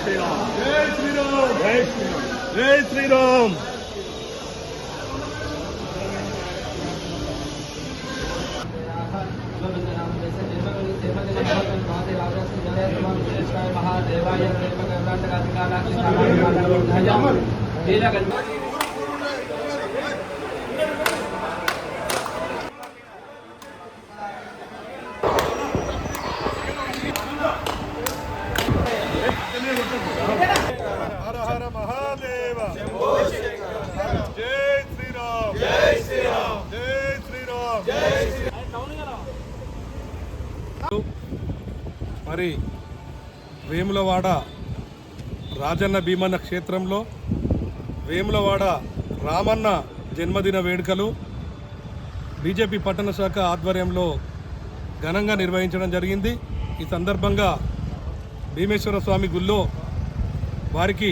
శ్రీరామ్ జై శ్రీరామ్ జై శ్రీరామ్ జై శ్రీరామ్ హర హర మహాదేవ జై శ్రీరామ్ జై శ్రీరామ్ జై శ్రీరామ్ జై మరి వేములవాడ రాజన్న భీమన్న క్షేత్రంలో వేములవాడ రామన్న జన్మదిన వేడుకలు బీజేపీ పట్టణ శాఖ ఆధ్వర్యంలో ఘనంగా నిర్వహించడం జరిగింది. ఈ సందర్భంగా భీమేశ్వర స్వామి గుళ్ళో వారికి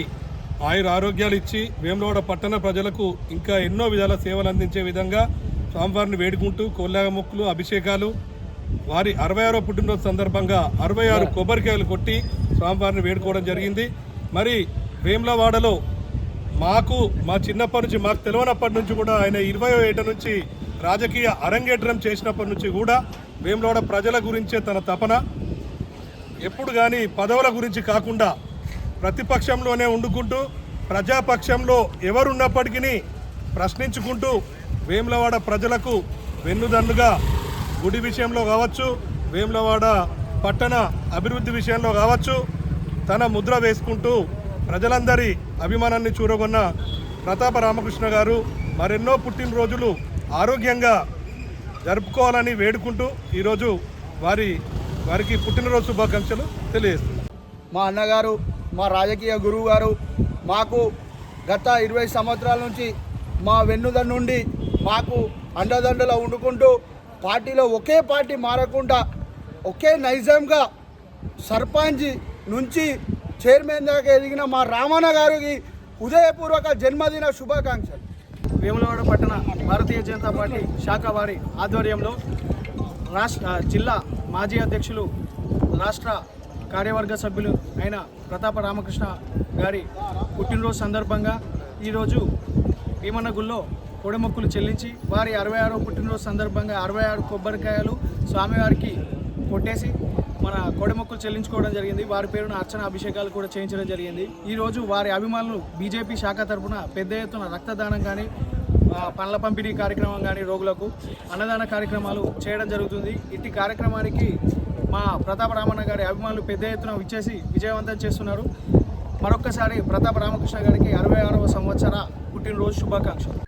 ఆయుర ఆరోగ్యాలు ఇచ్చి వేములవాడ పట్టణ ప్రజలకు ఇంకా ఎన్నో విధాల సేవలు అందించే విధంగా స్వామివారిని వేడుకుంటూ కోళ్ళ మొక్కులు అభిషేకాలు వారి 66వ పుట్టినరోజు సందర్భంగా 66 కొబ్బరికాయలు కొట్టి స్వామివారిని వేడుకోవడం జరిగింది. మరి వేములవాడలో మాకు మా చిన్నప్పటి నుంచి మాకు తెలియనప్పటి నుంచి కూడా ఆయన 20వ ఏట నుంచి రాజకీయ అరంగేట్రం చేసినప్పటి నుంచి కూడా వేములవాడ ప్రజల గురించే తన తపన. ఎప్పుడు కానీ పదవుల గురించి కాకుండా ప్రతిపక్షంలోనే ఉండుకుంటూ ప్రజాపక్షంలో ఎవరున్నప్పటికీ ప్రశ్నించుకుంటూ వేములవాడ ప్రజలకు వెన్నుదన్నుగా గుడి విషయంలో కావచ్చు, వేములవాడ పట్టణ అభివృద్ధి విషయంలో కావచ్చు తన ముద్ర వేసుకుంటూ ప్రజలందరి అభిమానాన్ని చూరగొన్న ప్రతాప రామకృష్ణ గారు మరెన్నో పుట్టినరోజులు ఆరోగ్యంగా జరుపుకోవాలని వేడుకుంటూ ఈరోజు వారికి పుట్టినరోజు శుభాకాంక్షలు తెలియజేస్తున్నారు. మా అన్నగారు, మా రాజకీయ గురువు గారు మాకు గత 20 సంవత్సరాల నుంచి మా వెన్నుదన్ను నుండి మాకు అండదండలా వండుకుంటూ పార్టీలో ఒకే పార్టీ మారకుండా ఒకే నైజంగా సర్పంచ్ నుంచి చైర్మన్ దాకా ఎదిగిన మా రామన్న గారికి హృదయపూర్వక జన్మదిన శుభాకాంక్షలు. వేములవాడ పట్టణ భారతీయ జనతా పార్టీ శాఖ వారి ఆధ్వర్యంలో జిల్లా మాజీ అధ్యక్షులు రాష్ట్ర కార్యవర్గ సభ్యులు అయిన ప్రతాప రామకృష్ణ గారి పుట్టినరోజు సందర్భంగా ఈరోజు భీమన్న గుళ్ళో కొడమొక్కులు చెల్లించి వారి 66వ పుట్టినరోజు సందర్భంగా 66 కొబ్బరికాయలు స్వామివారికి కొట్టేసి మన కొడమొక్కులు చెల్లించుకోవడం జరిగింది. వారి పేరున అర్చన అభిషేకాలు కూడా చేయించడం జరిగింది. ఈరోజు వారి అభిమానులు బీజేపీ శాఖ తరఫున పెద్ద ఎత్తున రక్తదానం కానీ పండ్ల పంపిణీ కార్యక్రమం కానీ రోగులకు అన్నదాన కార్యక్రమాలు చేయడం జరుగుతుంది. ఇట్టి కార్యక్రమానికి మా ప్రతాప రామన్న గారి అభిమానులు పెద్ద ఎత్తున విచ్చేసి విజయవంతం చేస్తున్నారు. మరొక్కసారి ప్రతాప రామకృష్ణ గారికి 66వ సంవత్సర పుట్టినరోజు శుభాకాంక్షలు.